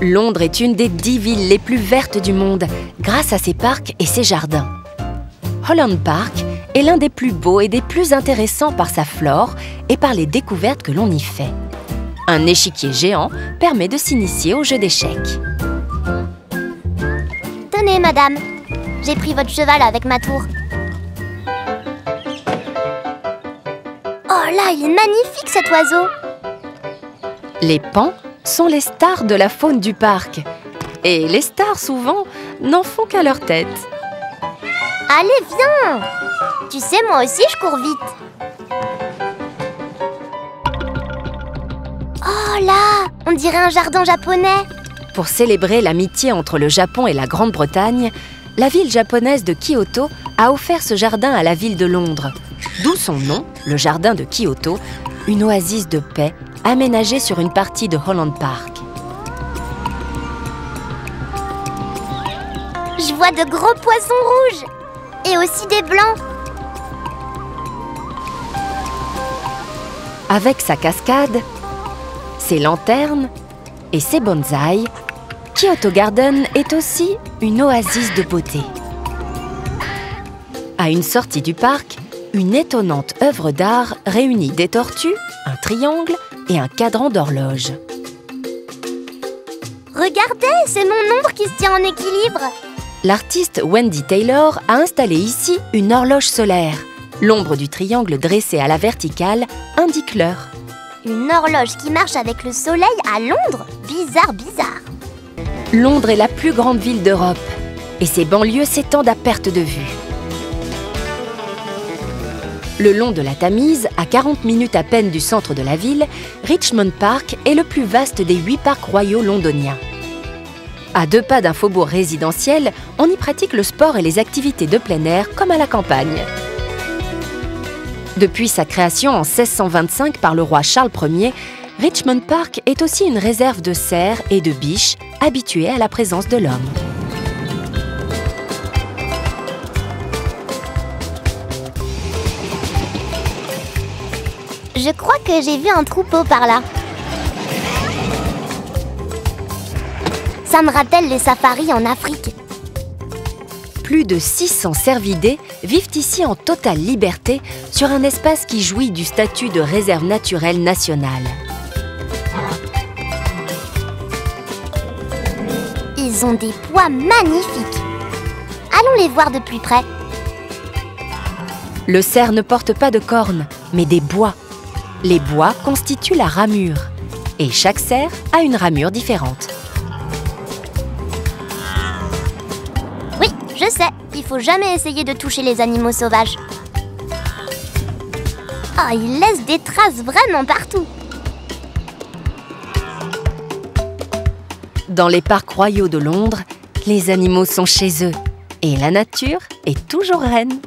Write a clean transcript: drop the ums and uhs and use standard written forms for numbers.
Londres est une des 10 villes les plus vertes du monde grâce à ses parcs et ses jardins. Holland Park est l'un des plus beaux et des plus intéressants par sa flore et par les découvertes que l'on y fait. Un échiquier géant permet de s'initier au jeu d'échecs. Tenez, madame, j'ai pris votre cheval avec ma tour. Oh là, il est magnifique cet oiseau! Les paons sont les stars de la faune du parc. Et les stars, souvent, n'en font qu'à leur tête. Allez, viens! Tu sais, moi aussi, je cours vite. Oh là! On dirait un jardin japonais. Pour célébrer l'amitié entre le Japon et la Grande-Bretagne, la ville japonaise de Kyoto a offert ce jardin à la ville de Londres. D'où son nom, le jardin de Kyoto, une oasis de paix aménagée sur une partie de Holland Park. Je vois de gros poissons rouges et aussi des blancs. Avec sa cascade, ses lanternes et ses bonsaïs, Kyoto Garden est aussi une oasis de beauté. À une sortie du parc, une étonnante œuvre d'art réunit des tortues, un triangle et un cadran d'horloge. Regardez, c'est mon ombre qui se tient en équilibre. L'artiste Wendy Taylor a installé ici une horloge solaire. L'ombre du triangle dressé à la verticale indique l'heure. Une horloge qui marche avec le soleil à Londres? Bizarre, bizarre. Londres est la plus grande ville d'Europe et ses banlieues s'étendent à perte de vue. Le long de la Tamise, à 40 minutes à peine du centre de la ville, Richmond Park est le plus vaste des 8 parcs royaux londoniens. À 2 pas d'un faubourg résidentiel, on y pratique le sport et les activités de plein air comme à la campagne. Depuis sa création en 1625 par le roi Charles Ier, Richmond Park est aussi une réserve de cerfs et de biches habitués à la présence de l'homme. Je crois que j'ai vu un troupeau par là. Ça me rappelle les safaris en Afrique. Plus de 600 cervidés vivent ici en totale liberté sur un espace qui jouit du statut de réserve naturelle nationale. Ils ont des pois magnifiques. Allons les voir de plus près. Le cerf ne porte pas de cornes, mais des bois. Les bois constituent la ramure. Et chaque cerf a une ramure différente. Oui, je sais. Il faut jamais essayer de toucher les animaux sauvages. Oh, ils laissent des traces vraiment partout. Dans les parcs royaux de Londres, les animaux sont chez eux. Et la nature est toujours reine.